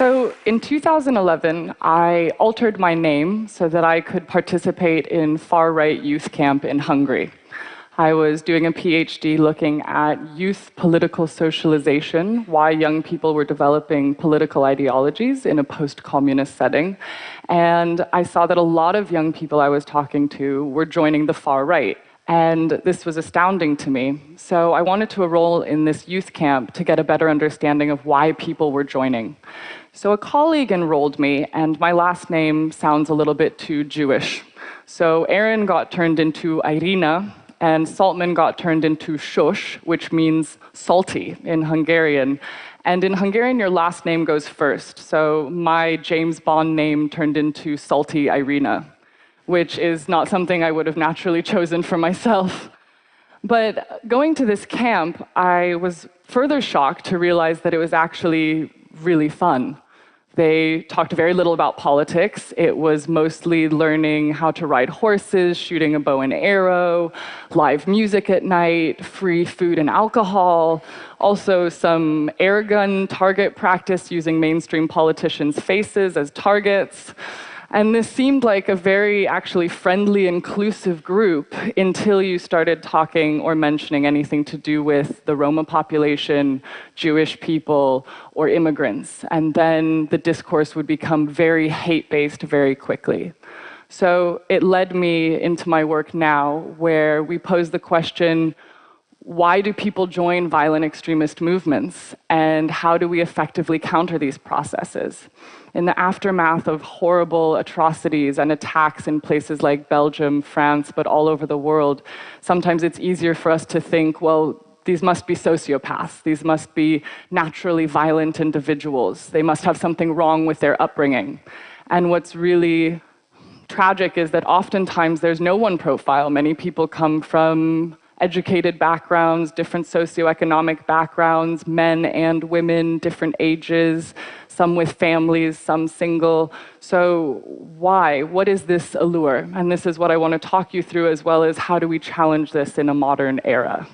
So in 2011, I altered my name so that I could participate in far-right youth camp in Hungary. I was doing a PhD looking at youth political socialization, why young people were developing political ideologies in a post-communist setting. And I saw that a lot of young people I was talking to were joining the far right. And this was astounding to me. So I wanted to enroll in this youth camp to get a better understanding of why people were joining. So a colleague enrolled me, and my last name sounds a little bit too Jewish. So Aaron got turned into Irina, and Saltman got turned into Sos, which means salty in Hungarian. And in Hungarian, your last name goes first. So my James Bond name turned into Salty Irina, which is not something I would have naturally chosen for myself. But going to this camp, I was further shocked to realize that it was actually really fun. They talked very little about politics. It was mostly learning how to ride horses, shooting a bow and arrow, live music at night, free food and alcohol, also some air gun target practice using mainstream politicians' faces as targets. And this seemed like a very actually friendly, inclusive group until you started talking or mentioning anything to do with the Roma population, Jewish people, or immigrants. And then the discourse would become very hate-based very quickly. So it led me into my work now, where we pose the question, why do people join violent extremist movements, and how do we effectively counter these processes? In the aftermath of horrible atrocities and attacks in places like Belgium, France, but all over the world, sometimes it's easier for us to think, well, these must be sociopaths. These must be naturally violent individuals. They must have something wrong with their upbringing. And what's really tragic is that oftentimes there's no one profile. Many people come from educated backgrounds, different socioeconomic backgrounds, men and women, different ages, some with families, some single. So why? What is this allure? And this is what I want to talk you through, as well as how do we challenge this in a modern era.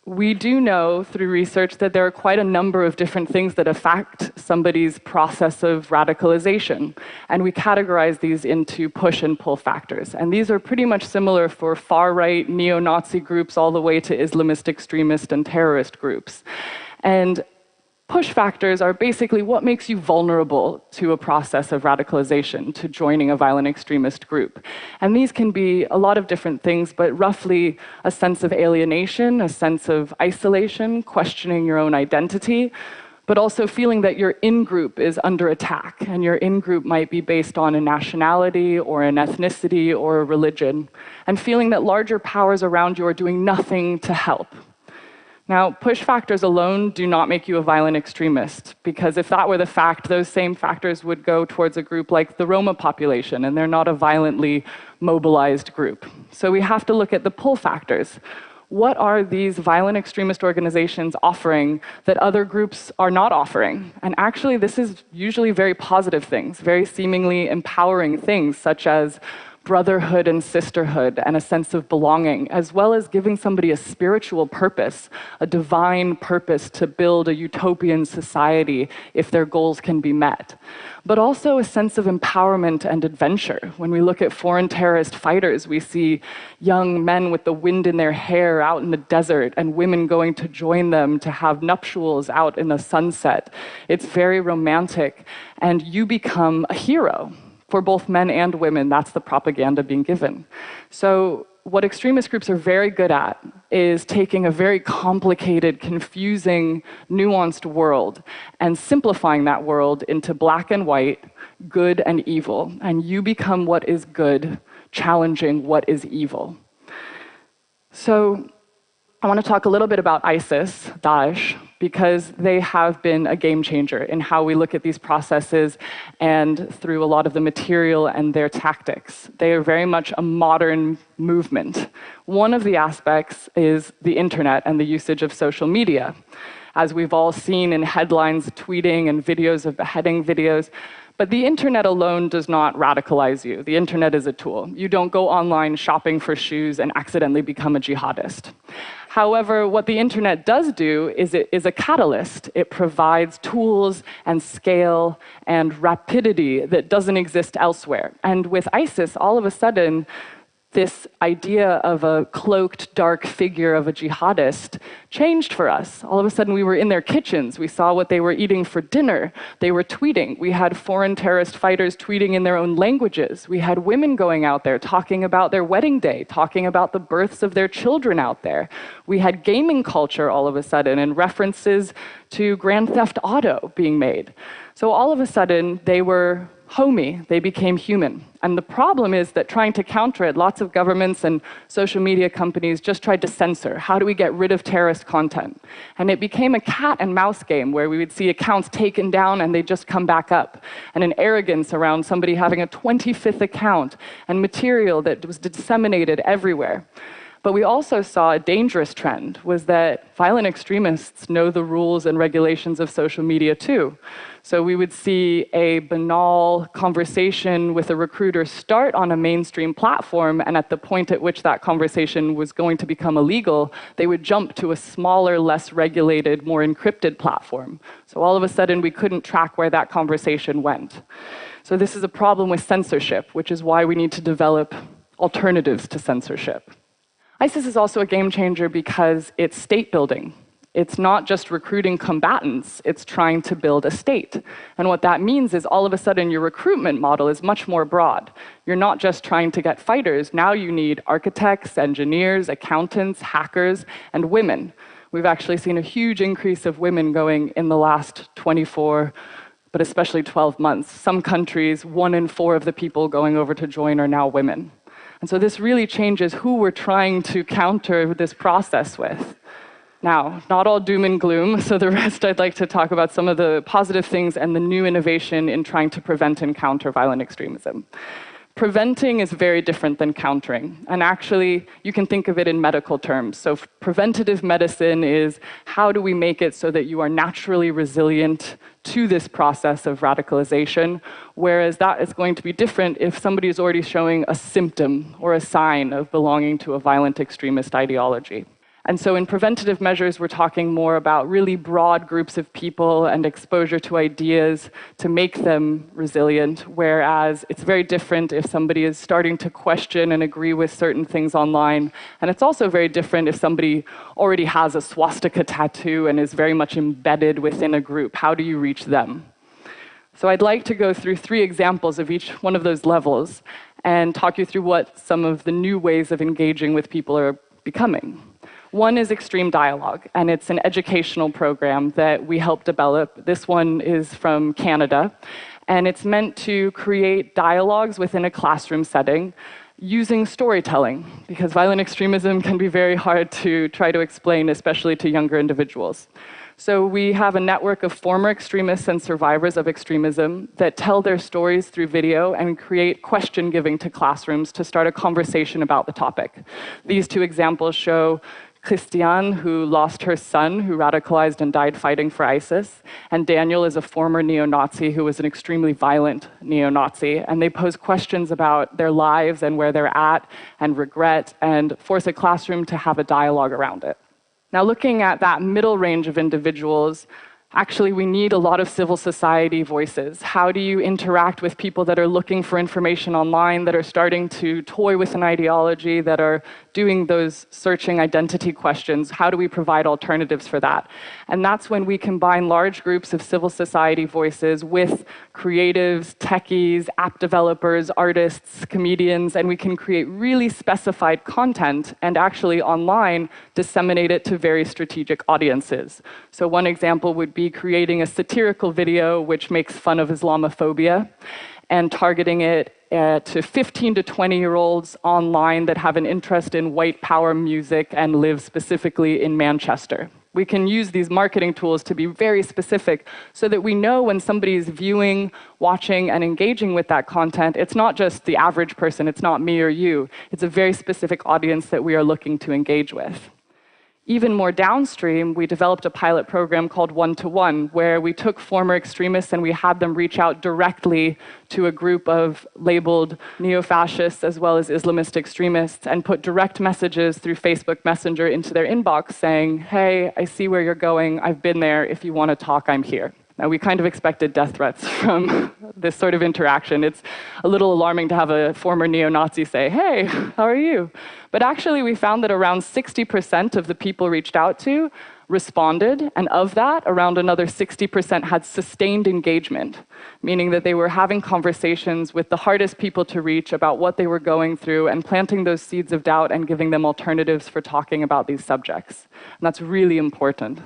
We do know through research that there are quite a number of different things that affect somebody's process of radicalization. And we categorize these into push and pull factors. And these are pretty much similar for far-right neo-Nazi groups all the way to Islamist extremist and terrorist groups. And push factors are basically what makes you vulnerable to a process of radicalization, to joining a violent extremist group. And these can be a lot of different things, but roughly a sense of alienation, a sense of isolation, questioning your own identity, but also feeling that your in-group is under attack, and your in-group might be based on a nationality or an ethnicity or a religion, and feeling that larger powers around you are doing nothing to help. Now, push factors alone do not make you a violent extremist, because if that were the fact, those same factors would go towards a group like the Roma population, and they're not a violently mobilized group. So we have to look at the pull factors. What are these violent extremist organizations offering that other groups are not offering? And actually, this is usually very positive things, very seemingly empowering things, such as brotherhood and sisterhood and a sense of belonging, as well as giving somebody a spiritual purpose, a divine purpose to build a utopian society if their goals can be met. But also a sense of empowerment and adventure. When we look at foreign terrorist fighters, we see young men with the wind in their hair out in the desert and women going to join them to have nuptials out in the sunset. It's very romantic, and you become a hero. For both men and women, that's the propaganda being given. So what extremist groups are very good at is taking a very complicated, confusing, nuanced world and simplifying that world into black and white, good and evil. And you become what is good, challenging what is evil. So I want to talk a little bit about ISIS, Daesh, because they have been a game changer in how we look at these processes and through a lot of the material and their tactics. They are very much a modern movement. One of the aspects is the internet and the usage of social media. As we've all seen in headlines, tweeting, and videos of beheading videos, But the internet alone does not radicalize you. The internet is a tool. You don't go online shopping for shoes and accidentally become a jihadist. However, what the internet does do is it is a catalyst. It provides tools and scale and rapidity that doesn't exist elsewhere. And with ISIS, all of a sudden, this idea of a cloaked, dark figure of a jihadist changed for us. All of a sudden, we were in their kitchens. We saw what they were eating for dinner. They were tweeting. We had foreign terrorist fighters tweeting in their own languages. We had women going out there talking about their wedding day, talking about the births of their children out there. We had gaming culture all of a sudden and references to Grand Theft Auto being made. So all of a sudden, they were homey, they became human. And the problem is that trying to counter it, lots of governments and social media companies just tried to censor. How do we get rid of terrorist content? And it became a cat and mouse game where we would see accounts taken down and they just come back up. And an arrogance around somebody having a 25th account and material that was disseminated everywhere. But we also saw a dangerous trend, was that violent extremists know the rules and regulations of social media too. So we would see a banal conversation with a recruiter start on a mainstream platform, and at the point at which that conversation was going to become illegal, they would jump to a smaller, less regulated, more encrypted platform. So all of a sudden, we couldn't track where that conversation went. So this is a problem with censorship, which is why we need to develop alternatives to censorship. ISIS is also a game changer because it's state building. It's not just recruiting combatants, it's trying to build a state. And what that means is all of a sudden your recruitment model is much more broad. You're not just trying to get fighters, now you need architects, engineers, accountants, hackers, and women. We've actually seen a huge increase of women going in the last 24, but especially 12 months. Some countries, 1 in 4 of the people going over to join are now women. And so this really changes who we're trying to counter this process with. Now, not all doom and gloom, so the rest I'd like to talk about some of the positive things and the new innovation in trying to prevent and counter violent extremism. Preventing is very different than countering. And actually, you can think of it in medical terms. So preventative medicine is how do we make it so that you are naturally resilient to this process of radicalization, whereas that is going to be different if somebody is already showing a symptom or a sign of belonging to a violent extremist ideology. And so in preventative measures, we're talking more about really broad groups of people and exposure to ideas to make them resilient, whereas it's very different if somebody is starting to question and agree with certain things online. And it's also very different if somebody already has a swastika tattoo and is very much embedded within a group. How do you reach them? So I'd like to go through 3 examples of each one of those levels and talk you through what some of the new ways of engaging with people are becoming. One is Extreme Dialogue, and it's an educational program that we helped develop. This one is from Canada, and it's meant to create dialogues within a classroom setting using storytelling, because violent extremism can be very hard to try to explain, especially to younger individuals. So we have a network of former extremists and survivors of extremism that tell their stories through video and create question giving to classrooms to start a conversation about the topic. These 2 examples show Christiane, who lost her son, who radicalized and died fighting for ISIS, and Daniel is a former neo-Nazi who was an extremely violent neo-Nazi, and they pose questions about their lives and where they're at and regret, and force a classroom to have a dialogue around it. Now, looking at that middle range of individuals, actually, we need a lot of civil society voices. How do you interact with people that are looking for information online, that are starting to toy with an ideology, that are doing those searching identity questions? How do we provide alternatives for that? And that's when we combine large groups of civil society voices with creatives, techies, app developers, artists, comedians, and we can create really specified content and actually online disseminate it to very strategic audiences. So one example would be creating a satirical video which makes fun of Islamophobia and targeting it to 15 to 20-year-olds online that have an interest in white power music and live specifically in Manchester. We can use these marketing tools to be very specific so that we know when somebody is viewing, watching, and engaging with that content, it's not just the average person, it's not me or you. It's a very specific audience that we are looking to engage with. Even more downstream, we developed a pilot program called One-to-One, where we took former extremists and we had them reach out directly to a group of labeled neo-fascists as well as Islamist extremists and put direct messages through Facebook Messenger into their inbox saying, hey, I see where you're going, I've been there, if you want to talk, I'm here. Now, we kind of expected death threats from this sort of interaction. It's a little alarming to have a former neo-Nazi say, hey, how are you? But actually, we found that around 60% of the people reached out to responded, and of that, around another 60% had sustained engagement, meaning that they were having conversations with the hardest people to reach about what they were going through and planting those seeds of doubt and giving them alternatives for talking about these subjects. And that's really important.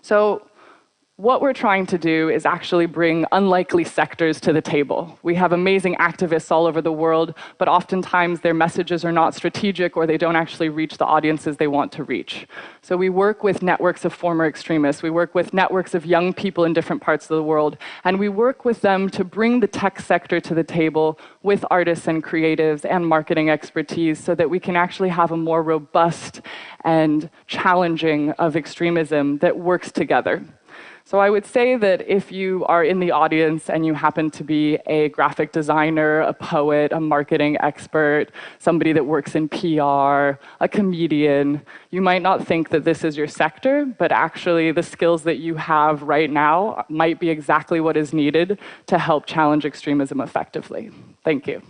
So, what we're trying to do is actually bring unlikely sectors to the table. We have amazing activists all over the world, but oftentimes their messages are not strategic or they don't actually reach the audiences they want to reach. So we work with networks of former extremists, we work with networks of young people in different parts of the world, and we work with them to bring the tech sector to the table with artists and creatives and marketing expertise so that we can actually have a more robust and challenging of extremism that works together. So I would say that if you are in the audience and you happen to be a graphic designer, a poet, a marketing expert, somebody that works in PR, a comedian, you might not think that this is your sector, but actually the skills that you have right now might be exactly what is needed to help challenge extremism effectively. Thank you.